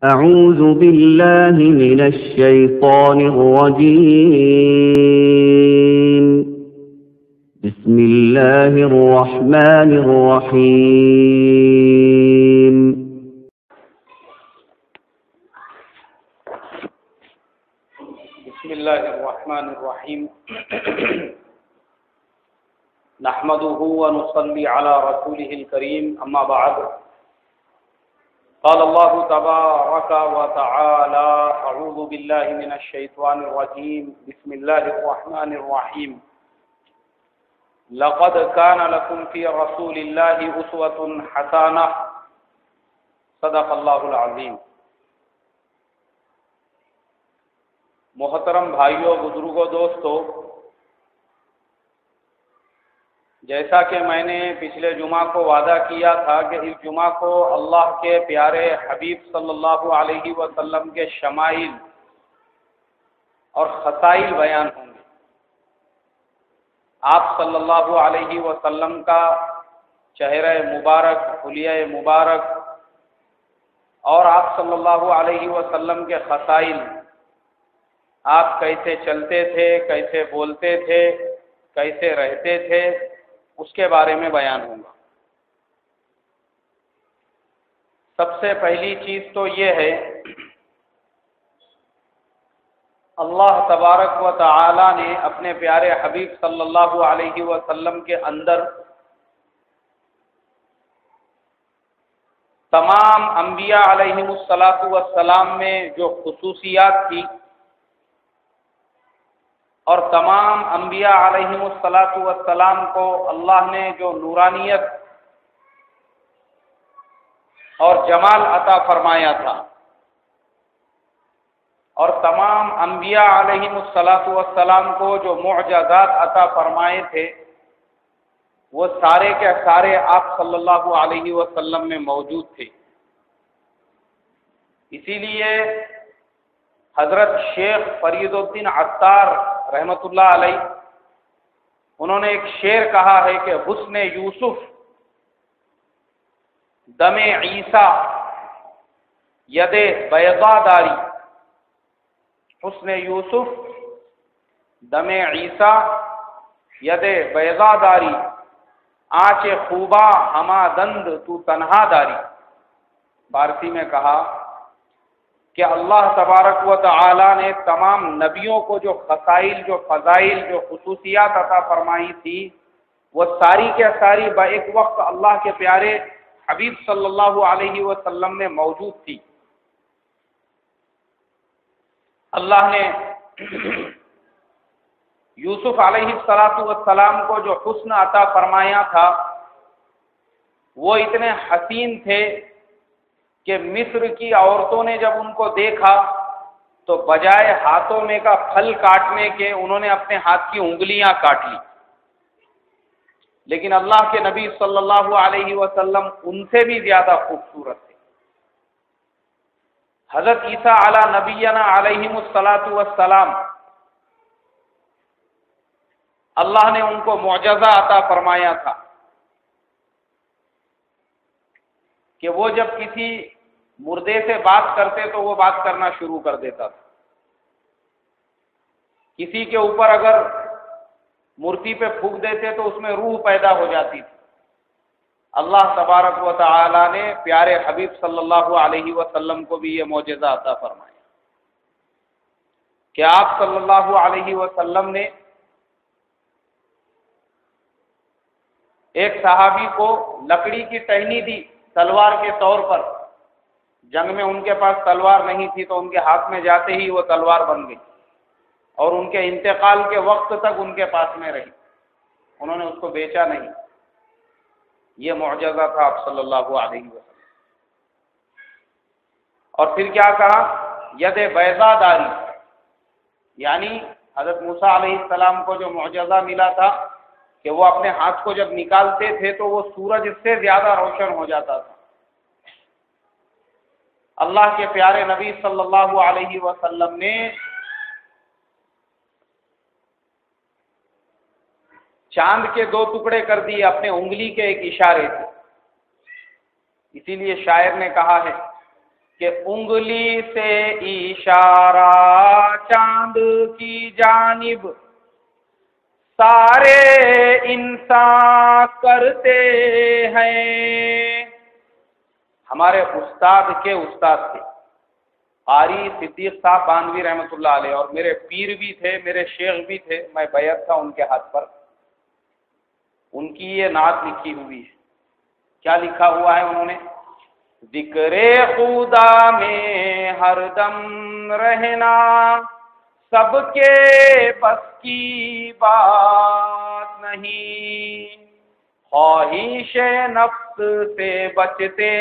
أعوذ بالله من الشيطان الرجيم. بسم الله الرحمن الرحيم. بسم الله الرحمن الرحيم. نحمده ونصلي على رسوله الكريم، أما بعد. قال الله تبارك وتعالى: أعوذ بالله من الشيطان الرجيم. بسم الله الرحمن الرحيم. لقد كان لكم في رسول الله أسوة حسنة. صدق الله العظيم. محترم بھائیوں، بزرگوں، دوستو، جیسا کہ میں نے پچھلے جمعہ کو وعدہ کیا تھا کہ اس جمعہ کو اللہ کے پیارے حبیب صلی اللہ علیہ وسلم کے شمائل اور خصائل بیان ہوں گے. آپ صلی اللہ علیہ وسلم کا چہرہ مبارک، حلیہ مبارک، اور آپ صلی اللہ علیہ وسلم کے خصائل، آپ کیسے چلتے تھے، کیسے بولتے تھے، کیسے رہتے تھے، اس کے بارے میں بیان ہوگا. سب سے پہلی چیز تو یہ ہے، اللہ تبارک و تعالی نے اپنے پیارے حبیب صلی اللہ علیہ وسلم کے اندر تمام انبیاء علیہم السلام میں جو خصوصیات تھی، اور تمام انبیاء علیہم السلام کو اللہ نے جو نورانیت اور جمال عطا فرمایا تھا، اور تمام انبیاء علیہم السلام کو جو معجزات عطا فرمائے تھے، وہ سارے کے سارے آپ صلی اللہ علیہ وسلم میں موجود تھے. اسی لیے حضرت شیخ فرید الدین عطار رحمۃ اللہ علیہ، انہوں نے ایک شعر کہا ہے کہ حسن یوسف دم عیسیٰ ید بیضا داری. حسن یوسف دم عیسیٰ ید بیضا داری، آنچ خوبا ہما دند تو تنہا داری. فارسی میں کہا کہ اللہ تبارک و تعالی نے تمام نبیوں کو جو خصائل، جو فضائل، جو خصوصیات عطا فرمائی تھی، وہ ساری کے ساری ایک وقت اللہ کے پیارے حبیب صلی اللہ علیہ وسلم میں موجود تھی. اللہ نے یوسف علیہ السلام کو جو حسن عطا فرمایا تھا، وہ اتنے حسین تھے کہ مصر کی عورتوں نے جب ان کو دیکھا تو بجائے ہاتھوں میں کا پھل کاٹنے کے انہوں نے اپنے ہاتھ کی انگلیاں کاٹ لی. لیکن اللہ کے نبی صلی اللہ علیہ وسلم ان سے بھی زیادہ خوبصورت تھے. حضرت عیسیٰ علی نبینا علیہم السلام، اللہ نے ان کو معجزہ عطا فرمایا تھا کہ وہ جب کسی مردے سے بات کرتے تو وہ بات کرنا شروع کر دیتا تھا. کسی کے اوپر اگر مورتی پہ پھونک دیتے تو اس میں روح پیدا ہو جاتی تھی. اللہ تبارک و تعالی نے پیارے حبیب صلی اللہ علیہ وسلم کو بھی یہ معجزہ عطا فرمایا کہ آپ صلی اللہ علیہ وسلم نے ایک صحابی کو لکڑی کی ٹہنی دی تلوار کے طور پر. جنگ میں ان کے پاس تلوار نہیں تھی تو ان کے ہاتھ میں جاتے ہی وہ تلوار بن گئی، اور ان کے انتقال کے وقت تک ان کے پاس میں رہی. انہوں نے اس کو بیچا نہیں. یہ معجزہ تھا آپ صلی اللہ علیہ وسلم. اور پھر کیا کہا؟ ید بیضا داری، یعنی حضرت موسیٰ علیہ السلام کو جو معجزہ ملا تھا کہ وہ اپنے ہاتھ کو جب نکالتے تھے تو وہ سورج اس سے زیادہ روشن ہو جاتا تھا. اللہ کے پیارے نبی صلی اللہ علیہ وسلم نے چاند کے 2 ٹکڑے کر دیے اپنے انگلی کے ایک اشارے سے. اسی لیے شاعر نے کہا ہے کہ انگلی سے اشارہ چاند کی جانب سارے انسان کرتے ہیں۔ ہمارے استاد کے استاد تھے قاری صدیق صاحب بانوی رحمۃ اللہ علیہ، اور میرے پیر بھی تھے، میرے شیخ بھی تھے، میں بیعت تھا ان کے ہاتھ پر۔ ان کی یہ نعت لکھی ہوئی ہے۔ کیا لکھا ہوا ہے انہوں نے؟ ذکر خدا میں ہر دم رہنا سب کے بس کی بات نہیں، خواہش نفس سے بچتے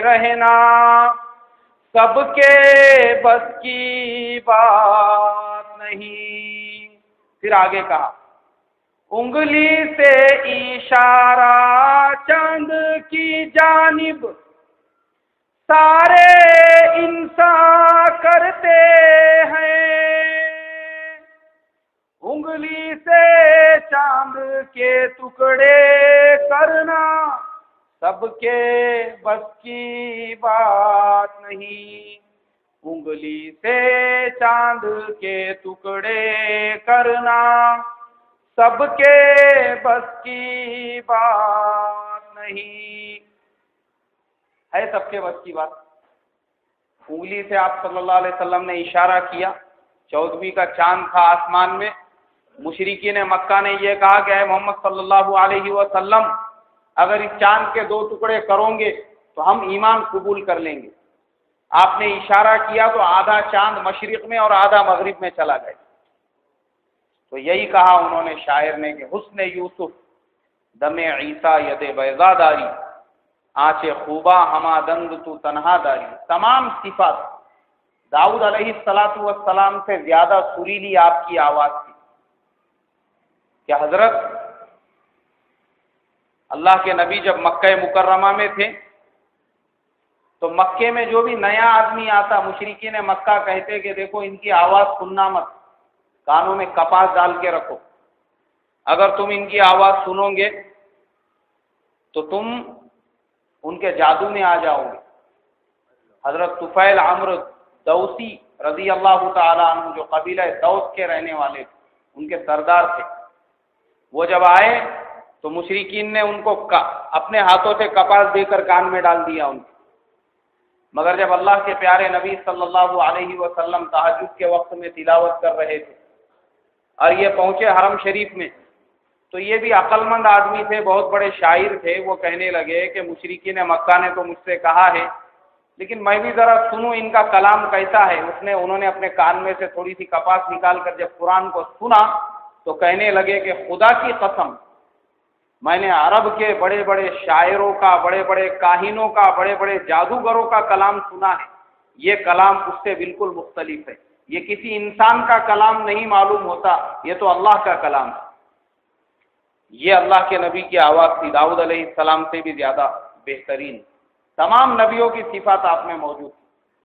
رہنا سب کے بس کی بات نہیں۔ پھر آگے کہا انگلی سے اشارہ چاند کی جانب سارے انسان کرتے ہیں، انگلی سے چاند کے ٹکڑے کرنا سب کے بس کی بات نہیں، انگلی سے چاند کے ٹکڑے کرنا سب کے بس کی بات نہیں۔ ہے سب کے بس کی بات؟ انگلی سے آپ صلی اللہ علیہ وسلم نے اشارہ کیا، 14ویں کا چاند تھا آسمان میں۔ مشرکین مکہ نے یہ کہا کہ اے محمد صلی اللہ علیہ وسلم اگر اس چاند کے 2 ٹکڑے کرو گے تو ہم ایمان قبول کر لیں گے۔ آپ نے اشارہ کیا تو آدھا چاند مشرق میں اور آدھا مغرب میں چلا گیا۔ تو یہی کہا انہوں نے شاعر نے کہ حسن یوسف دم عیسیٰ ید بیضا داری، آنچ خوبا ہما دند تو تنہا داری۔ تمام صفات داؤد علیہ السلام سے زیادہ سریلی آپ کی آواز تھی کہ حضرت اللہ کے نبی جب مکہ مکرمہ میں تھے تو مکے میں جو بھی نیا آدمی آتا مشرکین مکہ کہتے کہ دیکھو ان کی آواز سننا مت، کانوں میں کپاس ڈال کے رکھو، اگر تم ان کی آواز سنو گے تو تم ان کے جادو میں آ جاؤ گے۔ حضرت طفیل عمرو دوسی رضی اللہ تعالیٰ عنہ جو قبیلہ دوس کے رہنے والے تھے، ان کے سردار تھے، وہ جب آئے تو مشرکین نے ان کو اپنے ہاتھوں سے کپاس دے کر کان میں ڈال دیا ان کو۔ مگر جب اللہ کے پیارے نبی صلی اللہ علیہ وسلم تہجد کے وقت میں تلاوت کر رہے تھے اور یہ پہنچے حرم شریف میں تو یہ بھی عقل مند آدمی تھے، بہت بڑے شاعر تھے، وہ کہنے لگے کہ مشرکین مکہ نے تو مجھ سے کہا ہے لیکن میں بھی ذرا سنوں ان کا کلام کیسا ہے۔ انہوں نے اپنے کان میں سے تھوڑی سی کپاس نکال کر جب قرآن کو سنا تو کہنے لگے کہ خدا کی قسم میں نے عرب کے بڑے بڑے شاعروں کا، بڑے بڑے کاہنوں کا، بڑے بڑے جادوگروں کا کلام سنا ہے، یہ کلام اس سے بالکل مختلف ہے، یہ کسی انسان کا کلام نہیں معلوم ہوتا، یہ تو اللہ کا کلام ہے۔ یہ اللہ کے نبی کی آواز تھی، داؤد علیہ السلام سے بھی زیادہ بہترین۔ تمام نبیوں کی صفات آپ میں موجود تھی۔